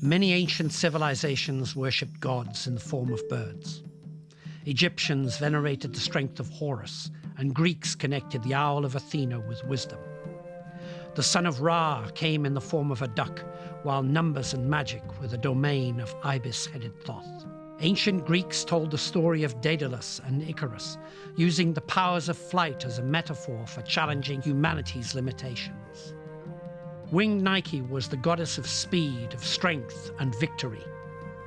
Many ancient civilizations worshipped gods in the form of birds. Egyptians venerated the strength of Horus, and Greeks connected the owl of Athena with wisdom. The son of Ra came in the form of a duck, while numbers and magic were the domain of ibis-headed Thoth. Ancient Greeks told the story of Daedalus and Icarus, using the powers of flight as a metaphor for challenging humanity's limitations. Winged Nike was the goddess of speed, of strength, and victory,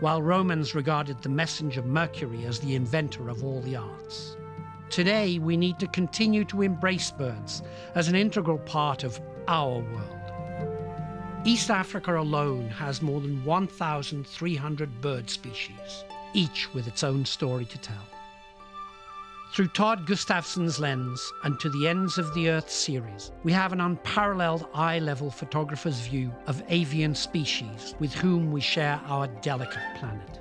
while Romans regarded the messenger Mercury as the inventor of all the arts. Today, we need to continue to embrace birds as an integral part of our world. East Africa alone has more than 1,300 bird species, each with its own story to tell. Through Todd Gustafson's lens and To the Ends of the Earth series, we have an unparalleled eye-level photographer's view of avian species with whom we share our delicate planet.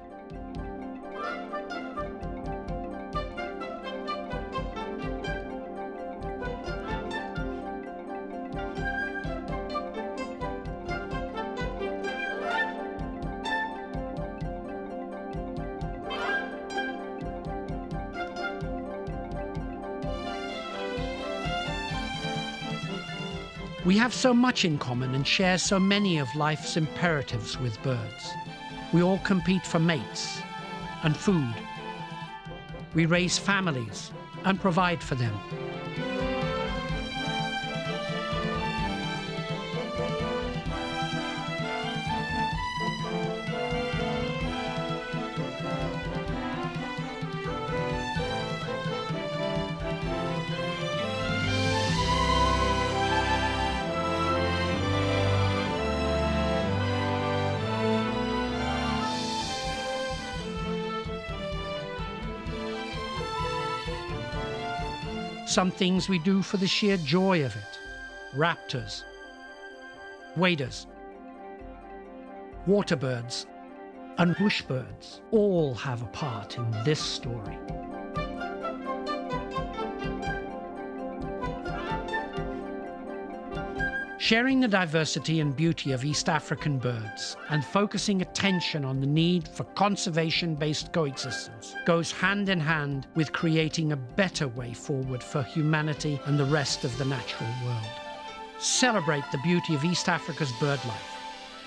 We have so much in common and share so many of life's imperatives with birds. We all compete for mates and food. We raise families and provide for them. Some things we do for the sheer joy of it. Raptors, waders, waterbirds, and whooshbirds all have a part in this story. Sharing the diversity and beauty of East African birds and focusing attention on the need for conservation-based coexistence goes hand in hand with creating a better way forward for humanity and the rest of the natural world. Celebrate the beauty of East Africa's bird life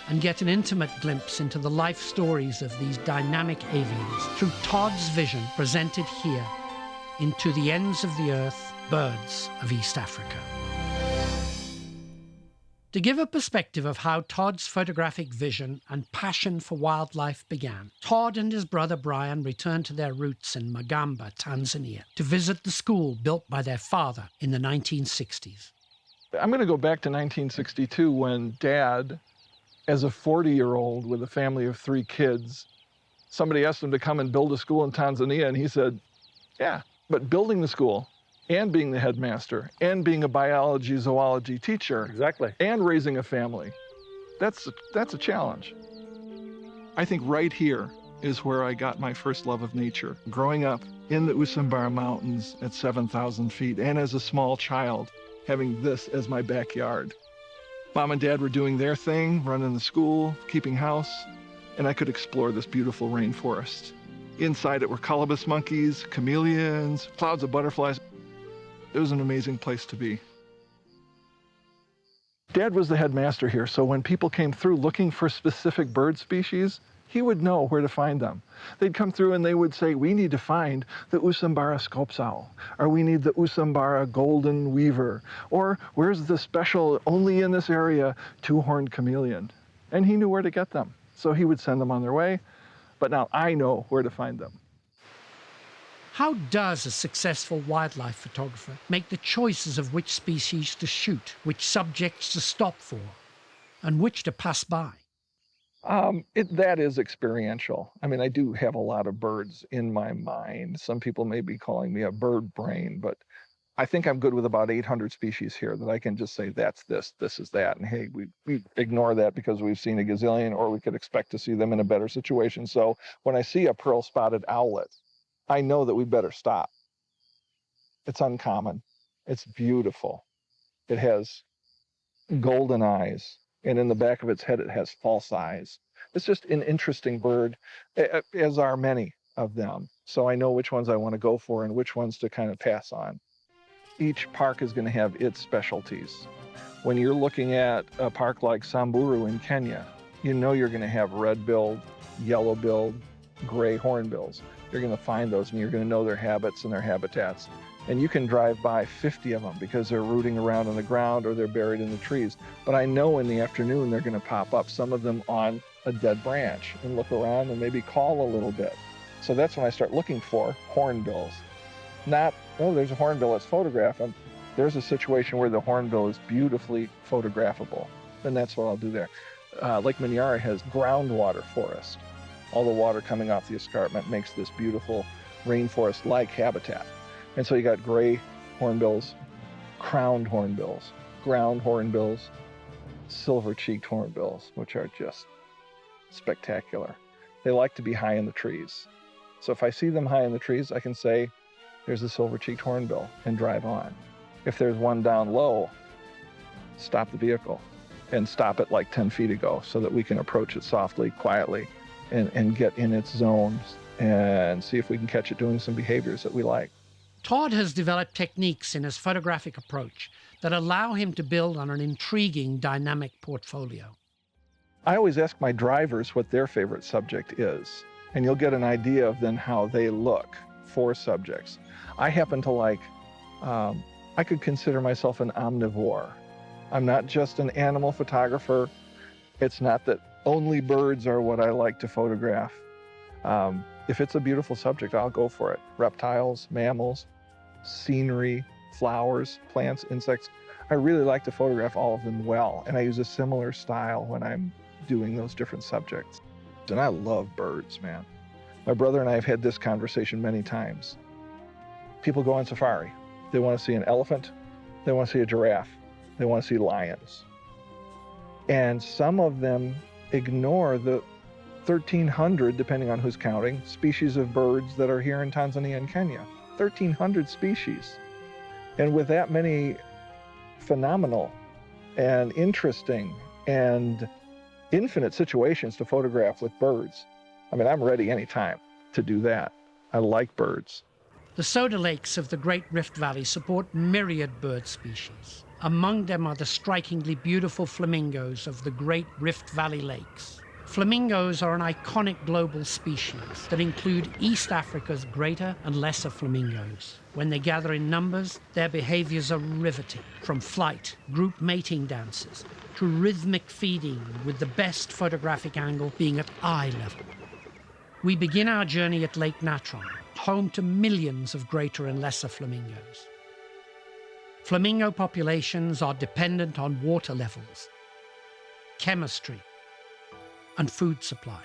and get an intimate glimpse into the life stories of these dynamic avians through Todd's vision presented here in To the Ends of the Earth, Birds of East Africa. To give a perspective of how Todd's photographic vision and passion for wildlife began, Todd and his brother Brian returned to their roots in Magamba, Tanzania, to visit the school built by their father in the 1960s. I'm going to go back to 1962 when Dad, as a 40-year-old with a family of 3 kids, somebody asked him to come and build a school in Tanzania, and he said, yeah, but building the school and being the headmaster, and being a biology, zoology teacher. Exactly. And raising a family. That's a challenge. I think right here is where I got my first love of nature. Growing up in the Usambara Mountains at 7,000 feet, and as a small child, having this as my backyard. Mom and Dad were doing their thing, running the school, keeping house, and I could explore this beautiful rainforest. Inside it were colobus monkeys, chameleons, clouds of butterflies. It was an amazing place to be. Dad was the headmaster here, so when people came through looking for specific bird species, he would know where to find them. They'd come through and they would say, we need to find the Usambara scops owl, or we need the Usambara golden weaver, or where's the special, only in this area, 2-horned chameleon? And he knew where to get them, so he would send them on their way, but now I know where to find them. How does a successful wildlife photographer make the choices of which species to shoot, which subjects to stop for, and which to pass by? That is experiential. I mean, I do have a lot of birds in my mind. Some people may be calling me a bird brain, but I think I'm good with about 800 species here that I can just say, that's this is that. And hey, we ignore that because we've seen a gazillion, or we could expect to see them in a better situation. So when I see a pearl-spotted owlet, I know that we better stop. It's uncommon. It's beautiful. It has golden eyes. And in the back of its head, it has false eyes. It's just an interesting bird, as are many of them. So I know which ones I want to go for and which ones to kind of pass on. Each park is going to have its specialties. When you're looking at a park like Samburu in Kenya, you know you're going to have red-billed, yellow-billed, gray hornbills. You're going to find those and you're going to know their habits and their habitats. And you can drive by 50 of them because they're rooting around on the ground or they're buried in the trees. But I know in the afternoon they're going to pop up, some of them on a dead branch, and look around and maybe call a little bit. So that's when I start looking for hornbills. Not, oh, there's a hornbill, let's photograph them. There's a situation where the hornbill is beautifully photographable, and that's what I'll do there. Lake Manyara has groundwater forest. All the water coming off the escarpment makes this beautiful rainforest-like habitat. And so you got gray hornbills, crowned hornbills, ground hornbills, silver-cheeked hornbills, which are just spectacular. They like to be high in the trees. So if I see them high in the trees, I can say, there's a silver-cheeked hornbill, and drive on. If there's one down low, stop the vehicle and stop it like 10 feet ago so that we can approach it softly, quietly, and get in its zones and see if we can catch it doing some behaviors that we like. Todd has developed techniques in his photographic approach that allow him to build on an intriguing, dynamic portfolio. I always ask my drivers what their favorite subject is, and you'll get an idea of then how they look for subjects. I happen to like, I could consider myself an omnivore. I'm not just an animal photographer. It's not that only birds are what I like to photograph. If it's a beautiful subject, I'll go for it. Reptiles, mammals, scenery, flowers, plants, insects. I really like to photograph all of them well, and I use a similar style when I'm doing those different subjects. And I love birds, man. My brother and I have had this conversation many times. People go on safari. They want to see an elephant. They want to see a giraffe. They want to see lions. And some of them ignore the 1,300, depending on who's counting, species of birds that are here in Tanzania and Kenya. 1,300 species. And with that many phenomenal and interesting and infinite situations to photograph with birds, I mean, I'm ready anytime to do that. I like birds. The soda lakes of the Great Rift Valley support myriad bird species. Among them are the strikingly beautiful flamingos of the Great Rift Valley lakes. Flamingos are an iconic global species that include East Africa's greater and lesser flamingos. When they gather in numbers, their behaviors are riveting, from flight, group mating dances, to rhythmic feeding, with the best photographic angle being at eye level. We begin our journey at Lake Natron, home to millions of greater and lesser flamingos. Flamingo populations are dependent on water levels, chemistry, and food supply.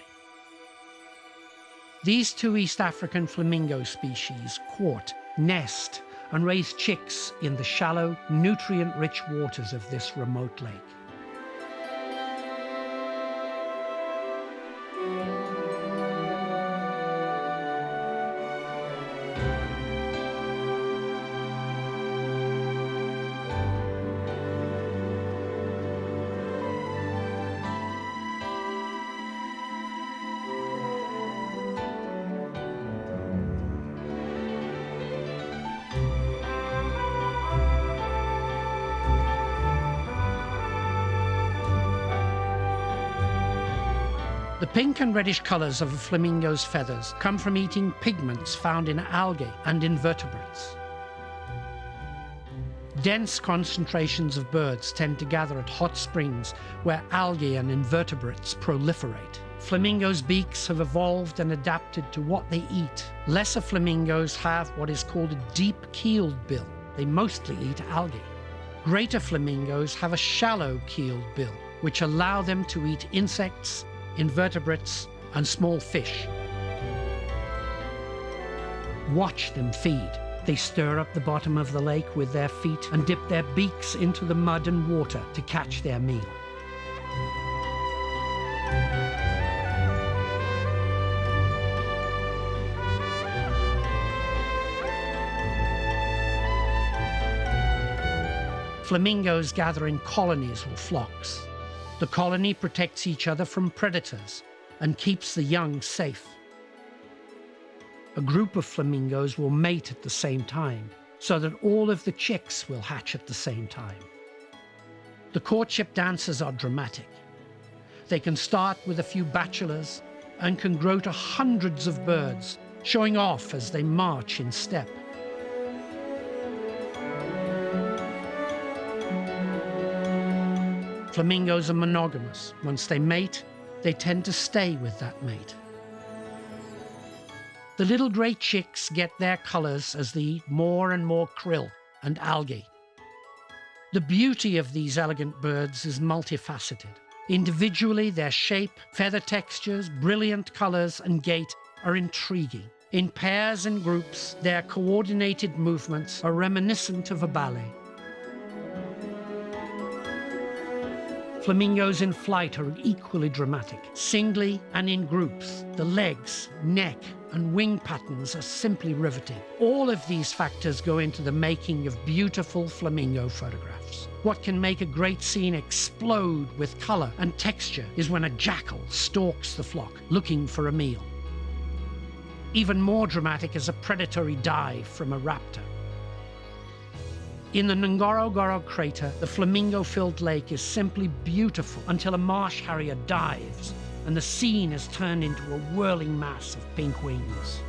These two East African flamingo species court, nest, and raise chicks in the shallow, nutrient-rich waters of this remote lake. The pink and reddish colors of a flamingo's feathers come from eating pigments found in algae and invertebrates. Dense concentrations of birds tend to gather at hot springs where algae and invertebrates proliferate. Flamingos' beaks have evolved and adapted to what they eat. Lesser flamingos have what is called a deep-keeled bill. They mostly eat algae. Greater flamingos have a shallow-keeled bill, which allow them to eat insects, invertebrates, and small fish. Watch them feed. They stir up the bottom of the lake with their feet and dip their beaks into the mud and water to catch their meal. Flamingos gather in colonies or flocks. The colony protects each other from predators and keeps the young safe. A group of flamingos will mate at the same time, so that all of the chicks will hatch at the same time. The courtship dances are dramatic. They can start with a few bachelors and can grow to hundreds of birds, showing off as they march in step. Flamingos are monogamous. Once they mate, they tend to stay with that mate. The little grey chicks get their colours as they eat more and more krill and algae. The beauty of these elegant birds is multifaceted. Individually, their shape, feather textures, brilliant colours and gait are intriguing. In pairs and groups, their coordinated movements are reminiscent of a ballet. Flamingos in flight are equally dramatic. Singly and in groups, the legs, neck, and wing patterns are simply riveting. All of these factors go into the making of beautiful flamingo photographs. What can make a great scene explode with color and texture is when a jackal stalks the flock, looking for a meal. Even more dramatic is a predatory dive from a raptor. In the Ngorongoro crater, the flamingo-filled lake is simply beautiful until a marsh harrier dives and the scene is turned into a whirling mass of pink wings.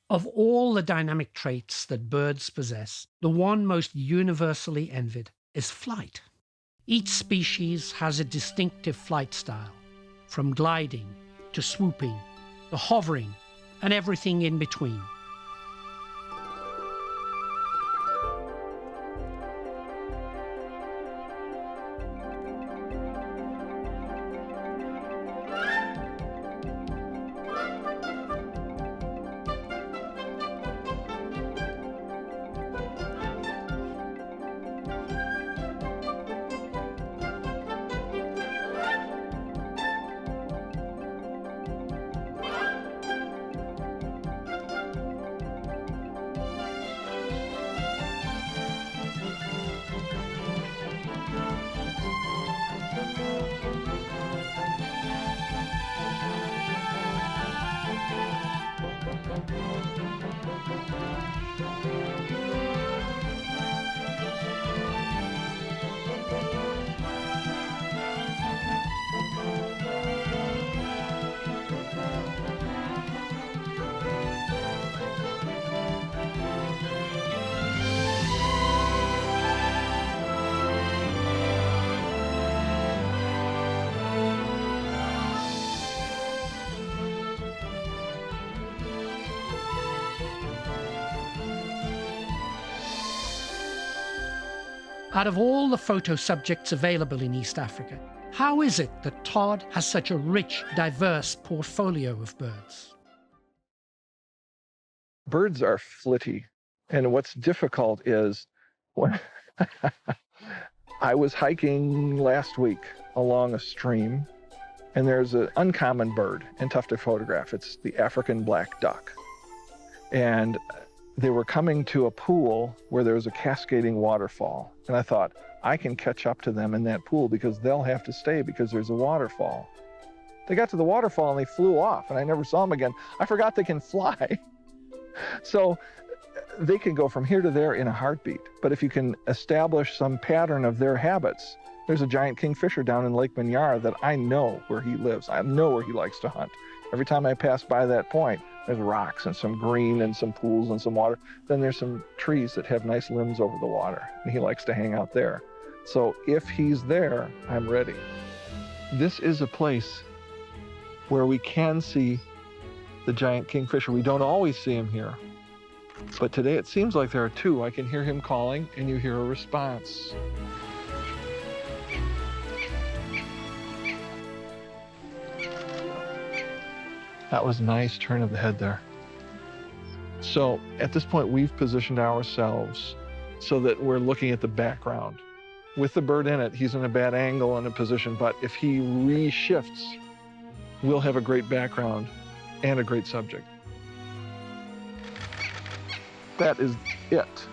Of all the dynamic traits that birds possess, the one most universally envied is flight. Each species has a distinctive flight style, from gliding to swooping, to hovering, and everything in between. Out of all the photo subjects available in East Africa, how is it that Todd has such a rich, diverse portfolio of birds? Birds are flitty, and what's difficult is when I was hiking last week along a stream, and there's an uncommon bird and tough to photograph. It's the African black duck. And they were coming to a pool where there was a cascading waterfall. And I thought, I can catch up to them in that pool because they'll have to stay because there's a waterfall. They got to the waterfall and they flew off, and I never saw them again. I forgot they can fly. So they can go from here to there in a heartbeat. But if you can establish some pattern of their habits, there's a giant kingfisher down in Lake Minyara that I know where he lives. I know where he likes to hunt. Every time I pass by that point, there's rocks and some green and some pools and some water. Then there's some trees that have nice limbs over the water, and he likes to hang out there. So if he's there, I'm ready. This is a place where we can see the giant kingfisher. We don't always see him here, but today it seems like there are two. I can hear him calling, and you hear a response. That was a nice turn of the head there. So at this point, we've positioned ourselves so that we're looking at the background. With the bird in it, he's in a bad angle and a position, but if he reshifts, we'll have a great background and a great subject. That is it.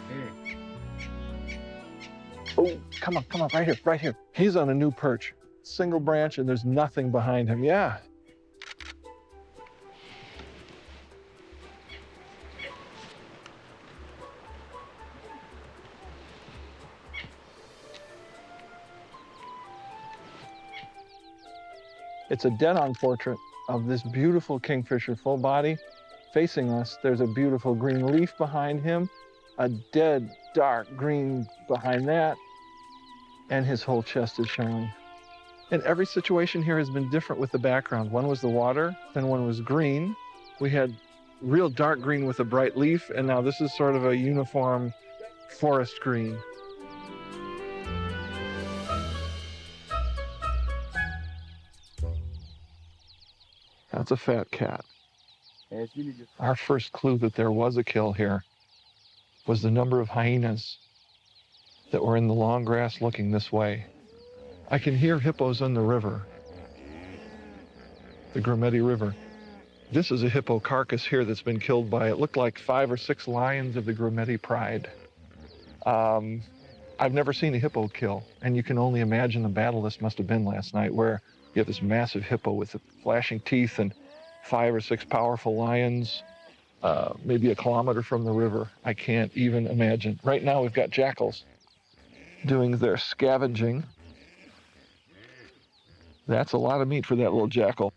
Oh, come on, right here, right here. He's on a new perch, single branch, and there's nothing behind him. Yeah. It's a dead-on portrait of this beautiful kingfisher, full body, facing us. There's a beautiful green leaf behind him, a dead dark green behind that, and his whole chest is showing. And every situation here has been different with the background. One was the water, then one was green. We had real dark green with a bright leaf, and now this is sort of a uniform forest green. That's a fat cat. Our first clue that there was a kill here was the number of hyenas that were in the long grass looking this way. I can hear hippos in the river, the Grumeti River. This is a hippo carcass here that's been killed by, it looked like 5 or 6 lions of the Grumeti pride. I've never seen a hippo kill, and you can only imagine the battle this must have been last night, where you have this massive hippo with the flashing teeth and 5 or 6 powerful lions, maybe a kilometer from the river. I can't even imagine. Right now we've got jackals doing their scavenging. That's a lot of meat for that little jackal.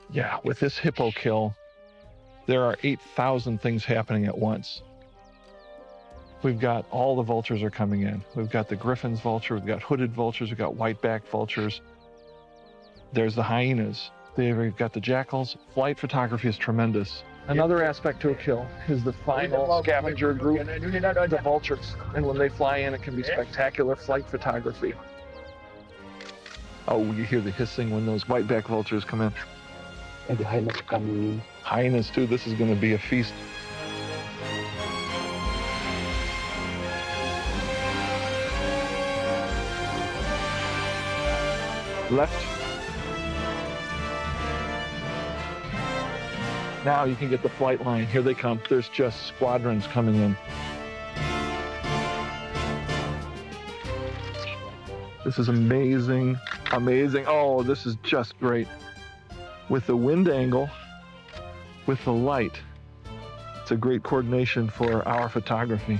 Yeah, with this hippo kill, there are 8,000 things happening at once. We've got all the vultures are coming in. We've got the Griffin's vulture, we've got hooded vultures, we've got white-backed vultures. There's the hyenas. We've got the jackals. Flight photography is tremendous. Another aspect to a kill is the final scavenger group, the vultures. And when they fly in, it can be spectacular flight photography. Oh, you hear the hissing when those white-backed vultures come in. And the hyenas coming in. Hyenas too, this is going to be a feast. Left. Now you can get the flight line. Here they come. There's just squadrons coming in. This is amazing, amazing. Oh, this is just great. With the wind angle, with the light, it's a great coordination for our photography.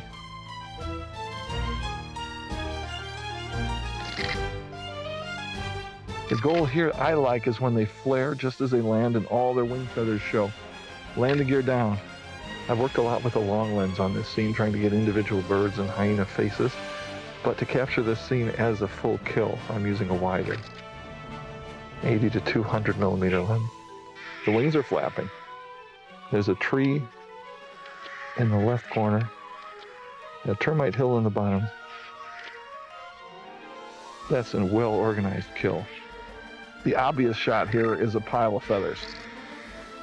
The goal here I like is when they flare just as they land and all their wing feathers show. Landing gear down. I've worked a lot with a long lens on this scene, trying to get individual birds and hyena faces. But to capture this scene as a full kill, I'm using a wider 80 to 200 millimeter lens. The wings are flapping. There's a tree in the left corner, a termite hill in the bottom. That's a well-organized kill. The obvious shot here is a pile of feathers.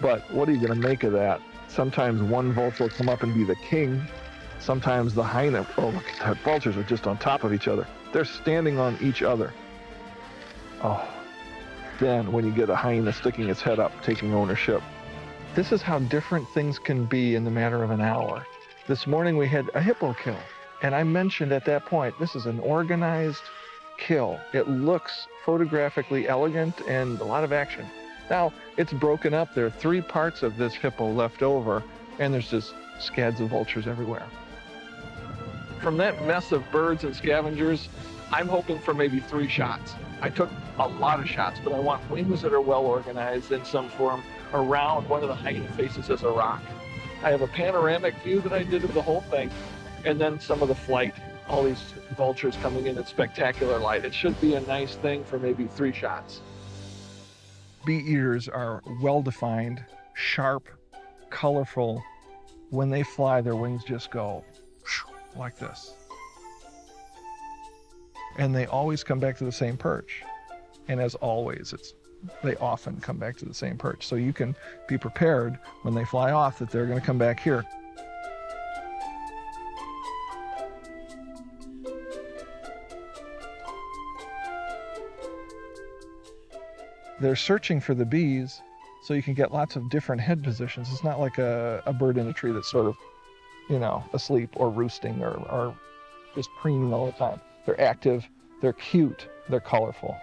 But what are you going to make of that? Sometimes one vulture will come up and be the king. Sometimes the hyena, oh look at that, vultures are just on top of each other. They're standing on each other. Oh, then when you get a hyena sticking its head up, taking ownership. This is how different things can be in the matter of an hour. This morning we had a hippo kill, and I mentioned at that point, this is an organized kill. It looks photographically elegant and a lot of action. Now, it's broken up. There are 3 parts of this hippo left over, and there's just scads of vultures everywhere. From that mess of birds and scavengers, I'm hoping for maybe 3 shots. I took a lot of shots, but I want wings that are well organized in some form around one of the hyena faces as a rock. I have a panoramic view that I did of the whole thing, and then some of the flight, all these vultures coming in spectacular light. It should be a nice thing for maybe 3 shots. Bee ears are well-defined, sharp, colorful. When they fly, their wings just go like this. And they always come back to the same perch. And as always, they often come back to the same perch. So you can be prepared when they fly off that they're going to come back here. They're searching for the bees, so you can get lots of different head positions. It's not like a bird in a tree that's sort of, asleep or roosting or just preening all the time. They're active, they're cute, they're colorful.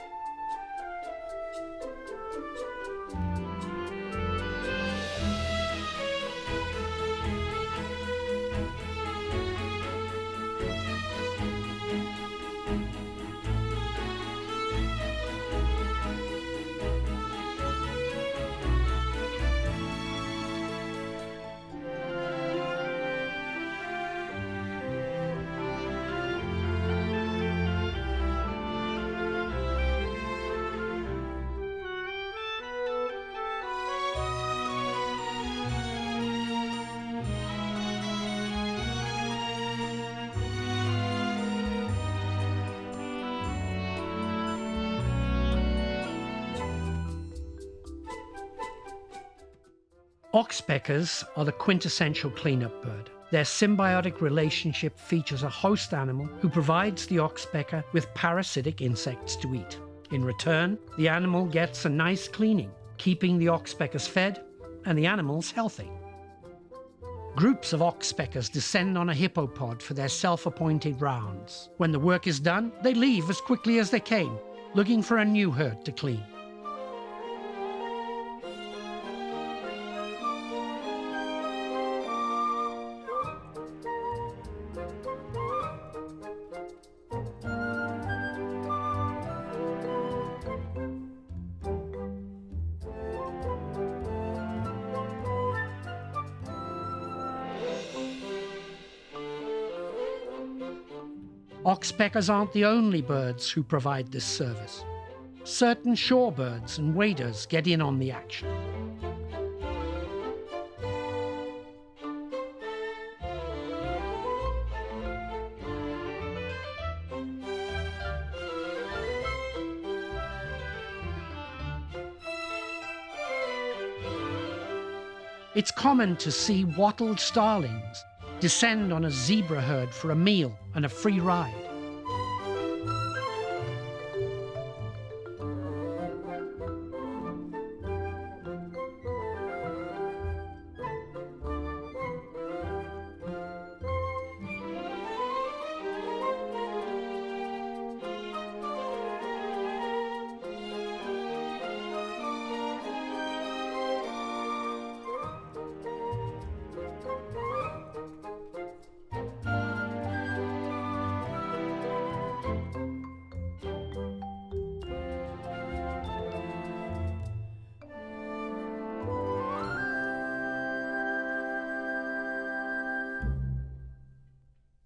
Oxpeckers are the quintessential cleanup bird. Their symbiotic relationship features a host animal who provides the oxpecker with parasitic insects to eat. In return, the animal gets a nice cleaning, keeping the oxpeckers fed and the animals healthy. Groups of oxpeckers descend on a hippopod for their self-appointed rounds. When the work is done, they leave as quickly as they came, looking for a new herd to clean. Oxpeckers aren't the only birds who provide this service. Certain shorebirds and waders get in on the action. It's common to see wattled starlings descend on a zebra herd for a meal and a free ride.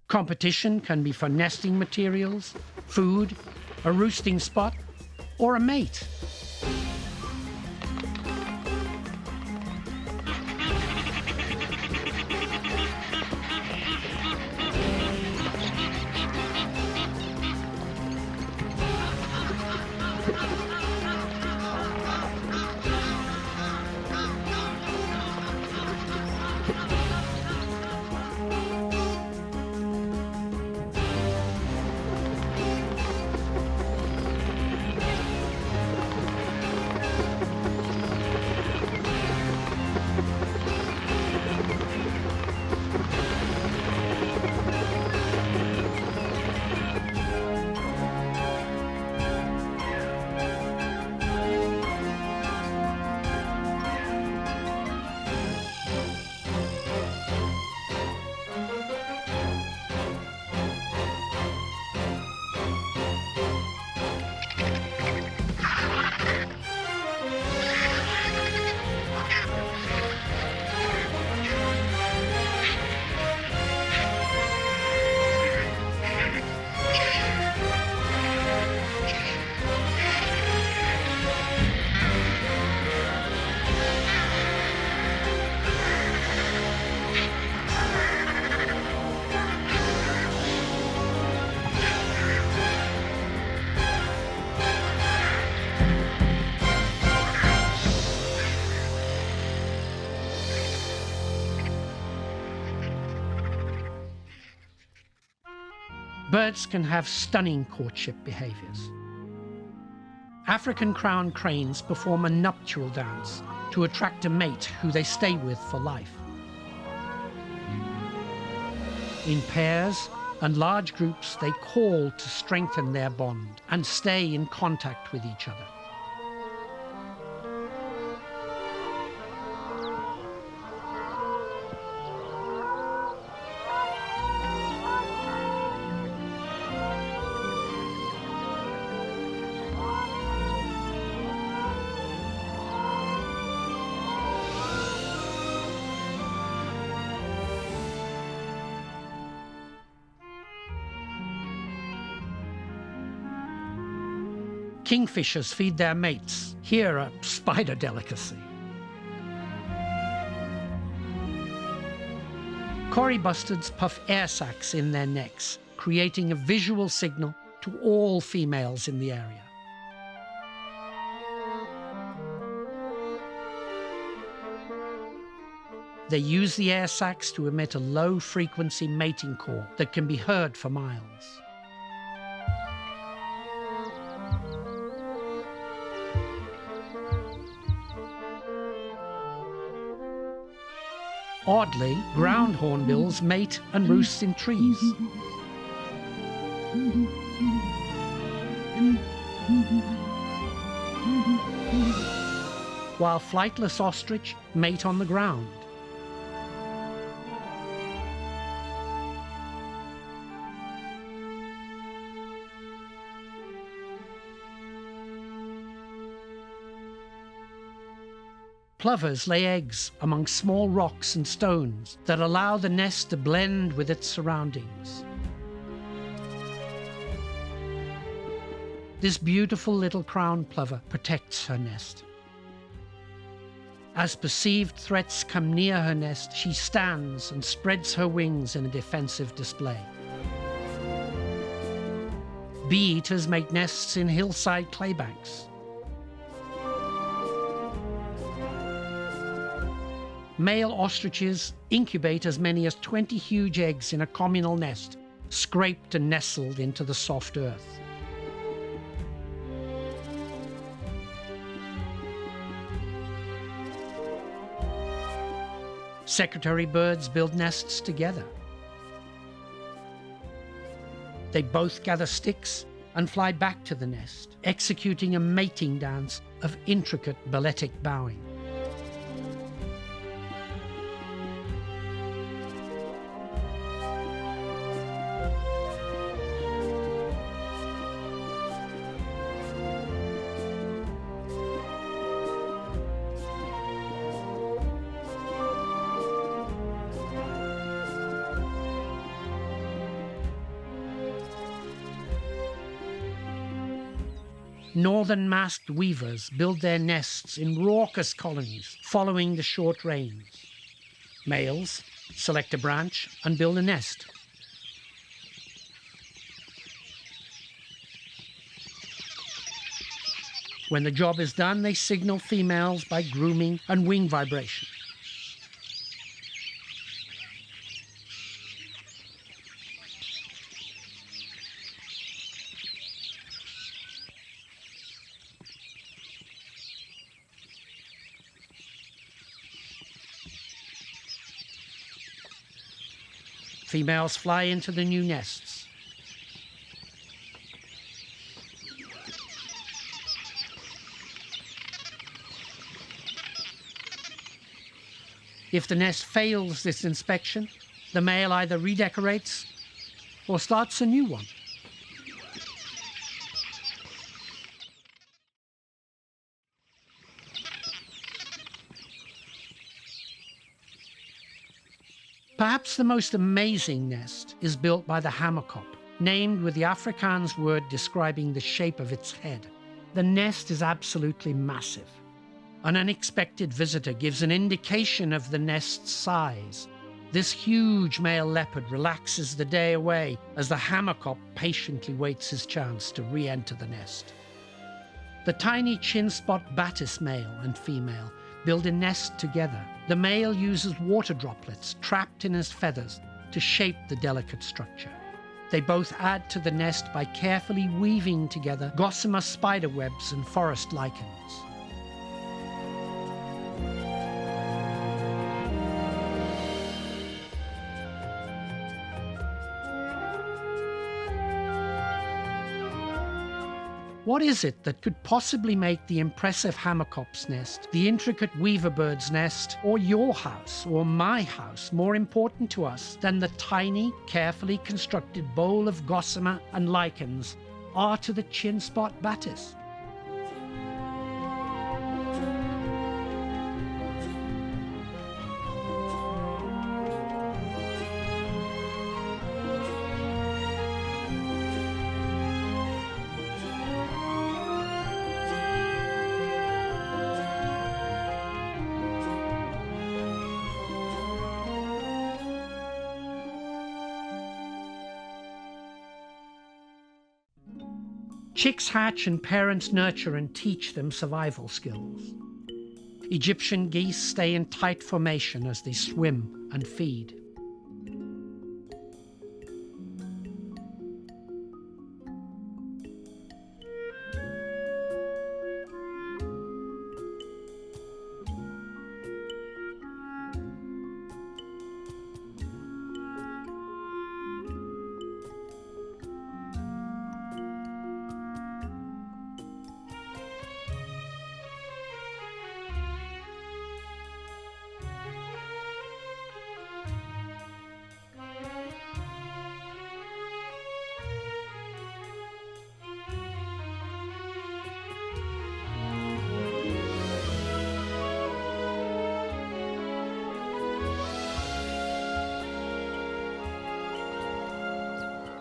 Competition can be for nesting materials, food, a roosting spot, or a mate. Birds can have stunning courtship behaviors. African crowned cranes perform a nuptial dance to attract a mate who they stay with for life. In pairs and large groups, they call to strengthen their bond and stay in contact with each other. Kingfishers feed their mates, here a spider delicacy. Cory bustards puff air sacs in their necks, creating a visual signal to all females in the area. They use the air sacs to emit a low-frequency mating call that can be heard for miles. Oddly, ground hornbills mate and roost in trees. While flightless ostrich mate on the ground. Plovers lay eggs among small rocks and stones that allow the nest to blend with its surroundings. This beautiful little crowned plover protects her nest. As perceived threats come near her nest, she stands and spreads her wings in a defensive display. Bee-eaters make nests in hillside claybanks. Male ostriches incubate as many as 20 huge eggs in a communal nest, scraped and nestled into the soft earth. Secretary birds build nests together. They both gather sticks and fly back to the nest, executing a mating dance of intricate balletic bowing. Northern masked weavers build their nests in raucous colonies following the short rains. Males select a branch and build a nest. When the job is done, they signal females by grooming and wing vibration. Females fly into the new nests. If the nest fails this inspection, the male either redecorates or starts a new one. Perhaps the most amazing nest is built by the hammerkop, named with the Afrikaans word describing the shape of its head. The nest is absolutely massive. An unexpected visitor gives an indication of the nest's size. This huge male leopard relaxes the day away as the hammerkop patiently waits his chance to re-enter the nest. The tiny chin-spot batis male and female build a nest together. The male uses water droplets trapped in his feathers to shape the delicate structure. They both add to the nest by carefully weaving together gossamer spider webs and forest lichens. What is it that could possibly make the impressive hammercop's nest, the intricate weaver bird's nest, or your house, or my house, more important to us than the tiny, carefully constructed bowl of gossamer and lichens are to the chin spot batis? Chicks hatch and parents nurture and teach them survival skills. Egyptian geese stay in tight formation as they swim and feed.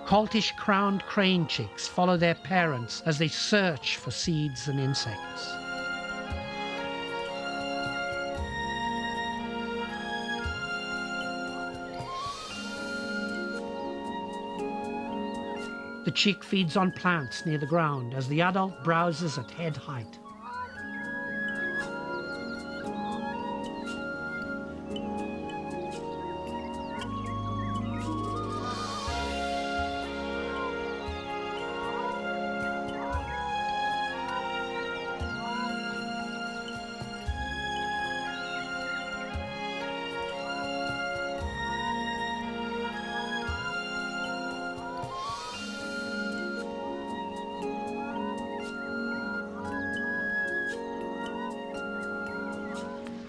Coltish crowned crane chicks follow their parents as they search for seeds and insects. The chick feeds on plants near the ground as the adult browses at head height.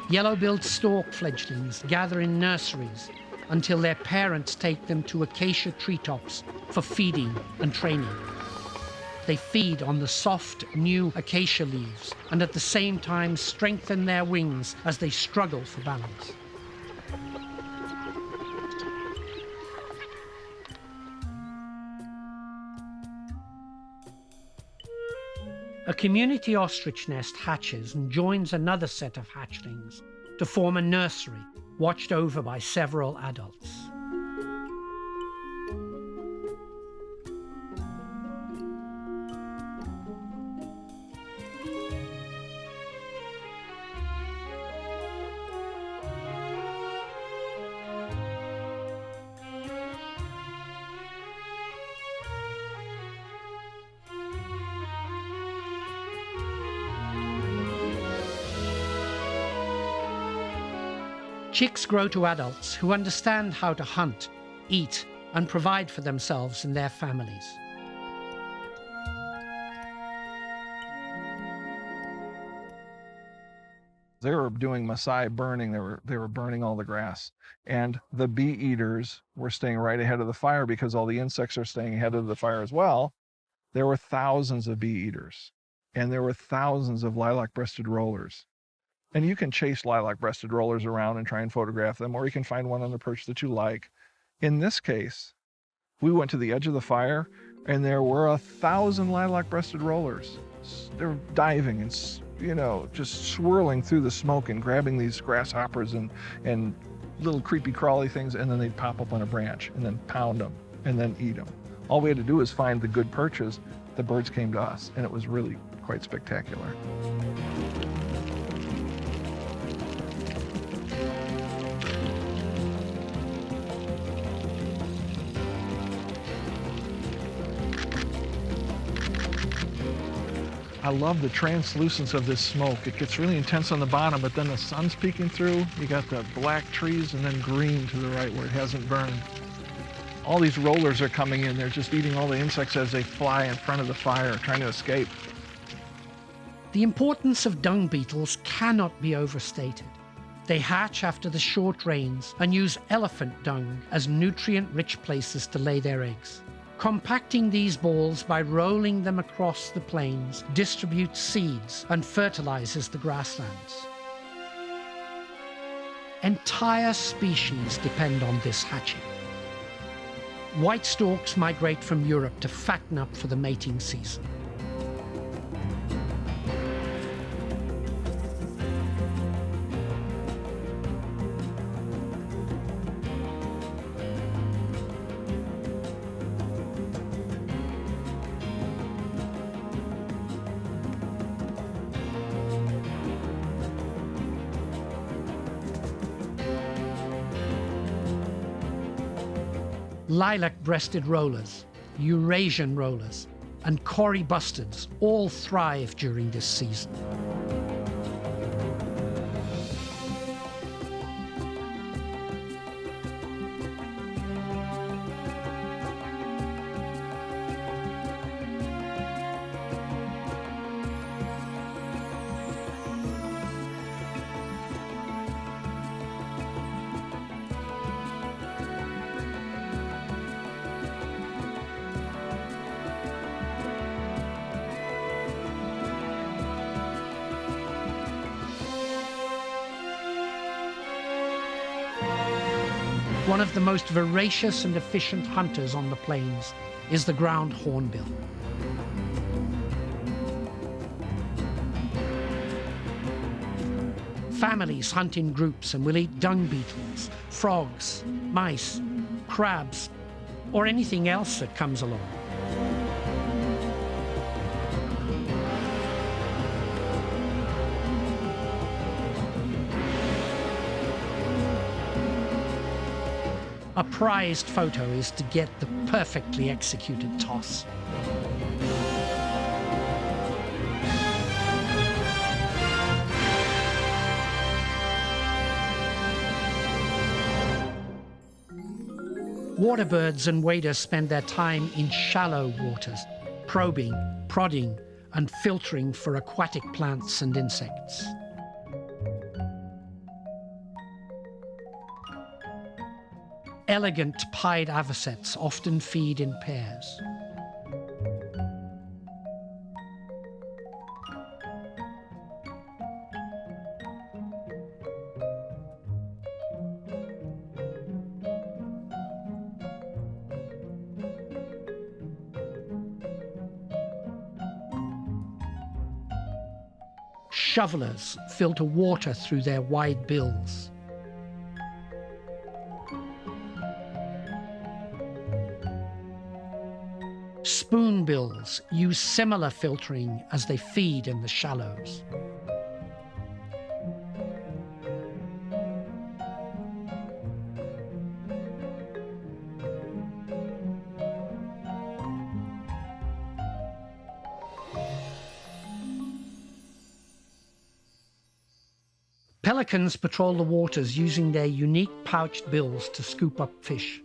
Yellow-billed stork fledglings gather in nurseries until their parents take them to acacia treetops for feeding and training. They feed on the soft, new acacia leaves and at the same time strengthen their wings as they struggle for balance. A community ostrich nest hatches and joins another set of hatchlings to form a nursery watched over by several adults. Chicks grow to adults who understand how to hunt, eat, and provide for themselves and their families. They were doing Maasai burning. They were burning all the grass. And the bee eaters were staying right ahead of the fire because all the insects are staying ahead of the fire as well. There were thousands of bee eaters, and there were thousands of lilac-breasted rollers. And you can chase lilac-breasted rollers around and try and photograph them, or you can find one on the perch that you like. In this case, we went to the edge of the fire, and there were 1,000 lilac-breasted rollers. They were diving and, just swirling through the smoke and grabbing these grasshoppers and little creepy crawly things, and then they'd pop up on a branch and then pound them and then eat them. All we had to do was find the good perches. The birds came to us, and it was really quite spectacular. I love the translucence of this smoke. It gets really intense on the bottom, but then the sun's peeking through. You got the black trees and then green to the right where it hasn't burned. All these rollers are coming in. They're just eating all the insects as they fly in front of the fire, trying to escape. The importance of dung beetles cannot be overstated. They hatch after the short rains and use elephant dung as nutrient-rich places to lay their eggs. Compacting these balls by rolling them across the plains distributes seeds and fertilizes the grasslands. Entire species depend on this hatching. White storks migrate from Europe to fatten up for the mating season. Lilac-breasted rollers, Eurasian rollers, and cory bustards all thrive during this season. One of the most voracious and efficient hunters on the plains is the ground hornbill. Families hunt in groups and will eat dung beetles, frogs, mice, crabs, or anything else that comes along. A prized photo is to get the perfectly executed toss. Waterbirds and waders spend their time in shallow waters, probing, prodding, and filtering for aquatic plants and insects. Elegant pied avocets often feed in pairs. Shovelers filter water through their wide bills. Spoonbills use similar filtering as they feed in the shallows. Pelicans patrol the waters using their unique pouched bills to scoop up fish.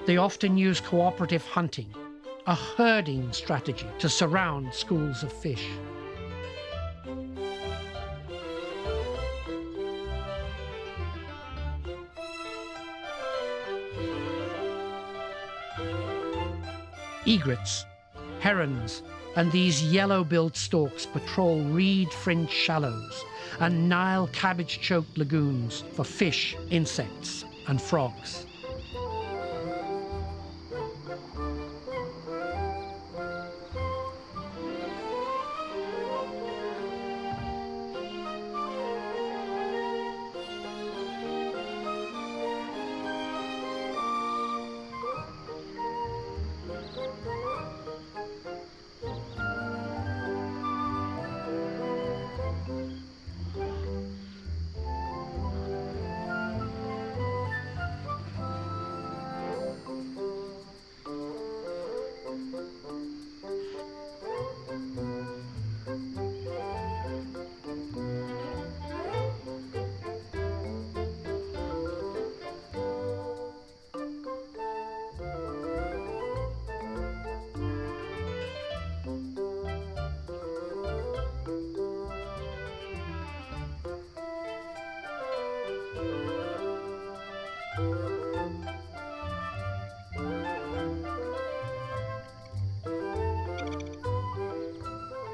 They often use cooperative hunting, a herding strategy to surround schools of fish. Egrets, herons, and these yellow-billed storks patrol reed-fringed shallows and Nile cabbage-choked lagoons for fish, insects, and frogs.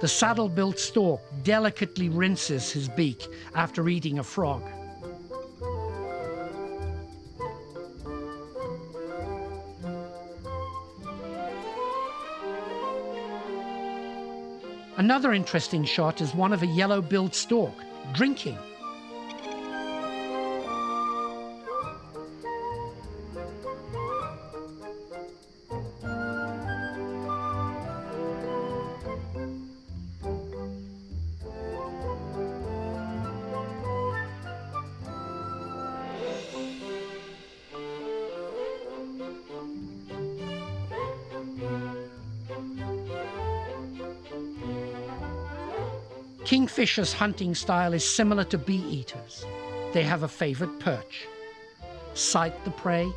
The saddle-billed stork delicately rinses his beak after eating a frog. Another interesting shot is one of a yellow-billed stork drinking. Kingfishers' hunting style is similar to bee eaters. They have a favorite perch. Sight the prey,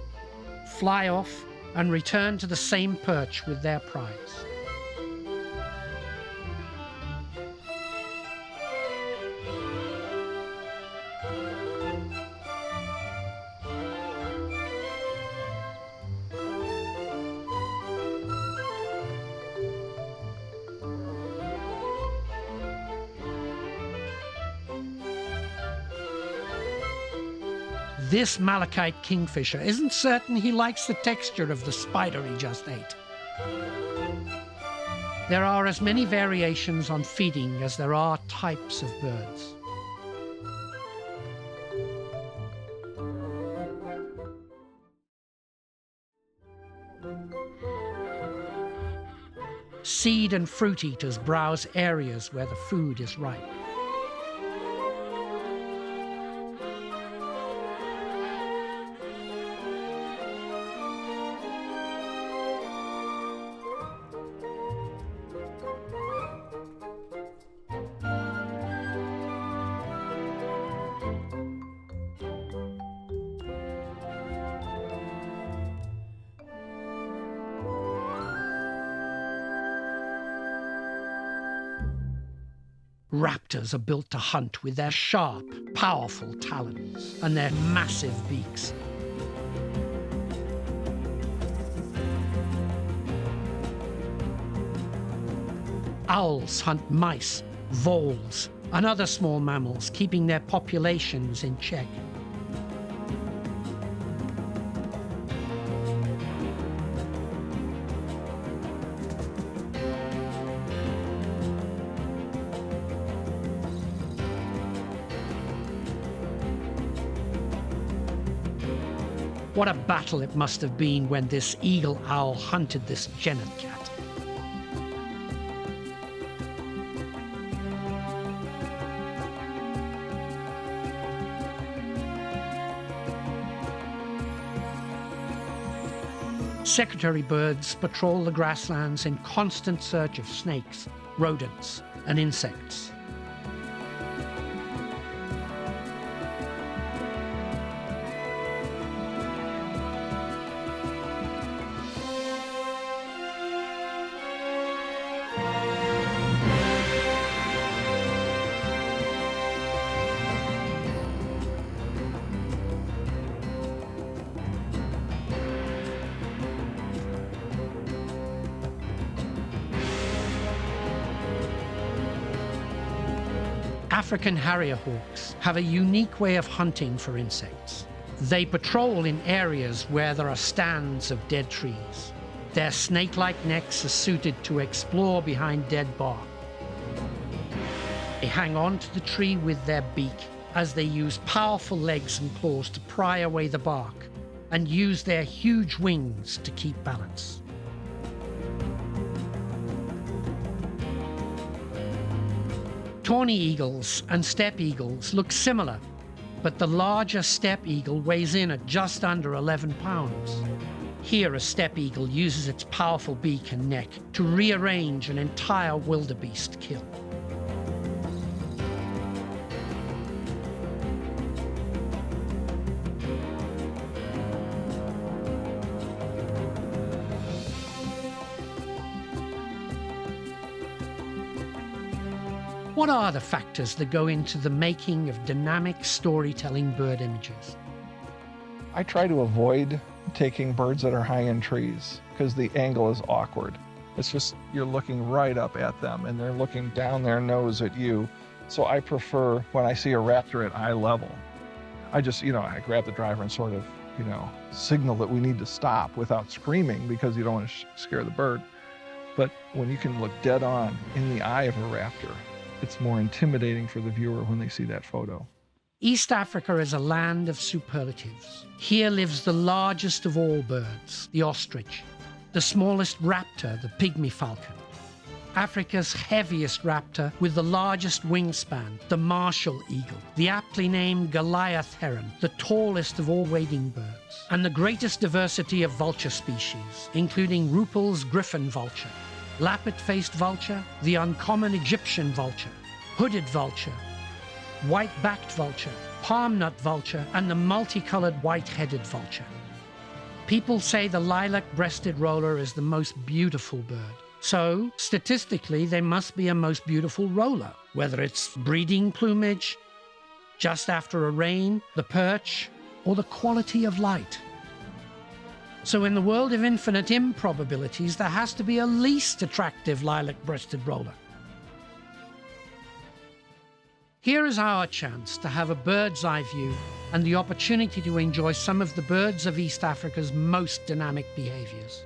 fly off, and return to the same perch with their prize. This malachite kingfisher isn't certain he likes the texture of the spider he just ate. There are as many variations on feeding as there are types of birds. Seed and fruit eaters browse areas where the food is ripe. Raptors are built to hunt with their sharp, powerful talons and their massive beaks. Owls hunt mice, voles, and other small mammals, keeping their populations in check. What a battle it must have been when this eagle owl hunted this genet cat. Secretary birds patrol the grasslands in constant search of snakes, rodents, and insects. African harrier hawks have a unique way of hunting for insects. They patrol in areas where there are stands of dead trees. Their snake-like necks are suited to explore behind dead bark. They hang on to the tree with their beak as they use powerful legs and claws to pry away the bark and use their huge wings to keep balance. Tawny eagles and steppe eagles look similar, but the larger steppe eagle weighs in at just under 11 pounds. Here, a steppe eagle uses its powerful beak and neck to rearrange an entire wildebeest kill. What are the factors that go into the making of dynamic storytelling bird images? I try to avoid taking birds that are high in trees because the angle is awkward. It's just you're looking right up at them and they're looking down their nose at you. So I prefer when I see a raptor at eye level, I just, I grab the driver and sort of, signal that we need to stop without screaming because you don't want to scare the bird. But when you can look dead on in the eye of a raptor, it's more intimidating for the viewer when they see that photo. East Africa is a land of superlatives. Here lives the largest of all birds, the ostrich, the smallest raptor, the pygmy falcon, Africa's heaviest raptor with the largest wingspan, the martial eagle, the aptly named Goliath heron, the tallest of all wading birds, and the greatest diversity of vulture species, including Ruppel's griffon vulture, lappet-faced vulture, the uncommon Egyptian vulture, hooded vulture, white-backed vulture, palm-nut vulture, and the multicolored white-headed vulture. People say the lilac-breasted roller is the most beautiful bird. So, statistically, there must be a most beautiful roller, whether it's breeding plumage, just after a rain, the perch, or the quality of light. So in the world of infinite improbabilities, there has to be a least attractive lilac-breasted roller. Here is our chance to have a bird's eye view and the opportunity to enjoy some of the birds of East Africa's most dynamic behaviors.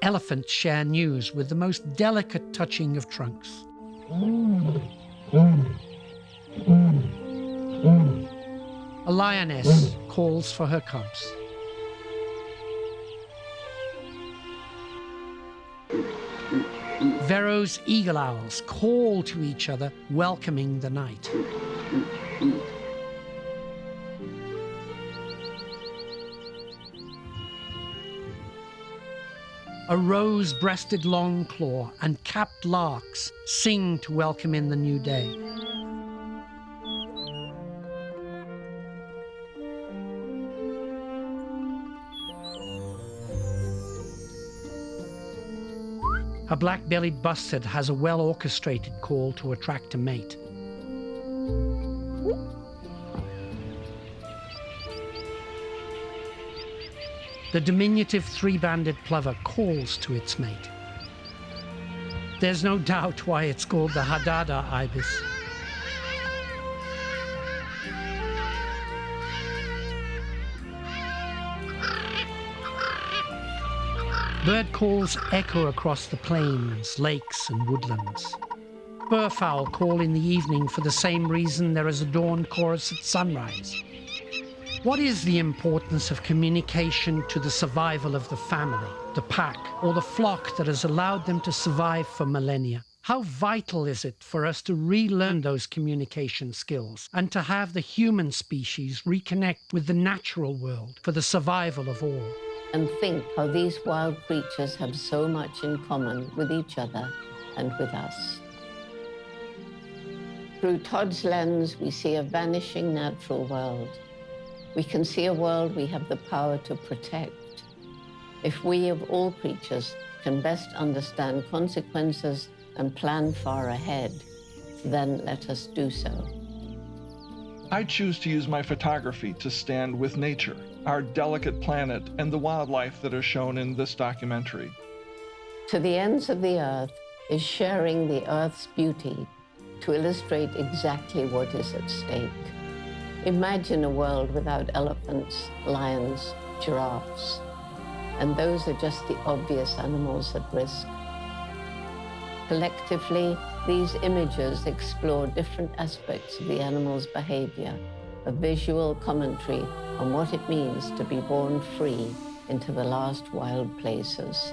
Elephants share news with the most delicate touching of trunks. A lioness calls for her cubs. Vero's eagle owls call to each other, welcoming the night. A rose-breasted longclaw and capped larks sing to welcome in the new day. A black-bellied bustard has a well-orchestrated call to attract a mate. the diminutive three-banded plover calls to its mate. There's no doubt why it's called the Hadada ibis. Bird calls echo across the plains, lakes, and woodlands. Burfowl call in the evening for the same reason there is a dawn chorus at sunrise. What is the importance of communication to the survival of the family, the pack, or the flock that has allowed them to survive for millennia? How vital is it for us to relearn those communication skills and to have the human species reconnect with the natural world for the survival of all? And think how these wild creatures have so much in common with each other and with us. Through Todd's lens, we see a vanishing natural world. We can see a world we have the power to protect. If we, of all creatures, can best understand consequences and plan far ahead, then let us do so. I choose to use my photography to stand with nature, our delicate planet, and the wildlife that are shown in this documentary. To the ends of the earth is sharing the earth's beauty to illustrate exactly what is at stake. Imagine a world without elephants, lions, giraffes, and those are just the obvious animals at risk. Collectively, these images explore different aspects of the animal's behavior, a visual commentary on what it means to be born free into the last wild places.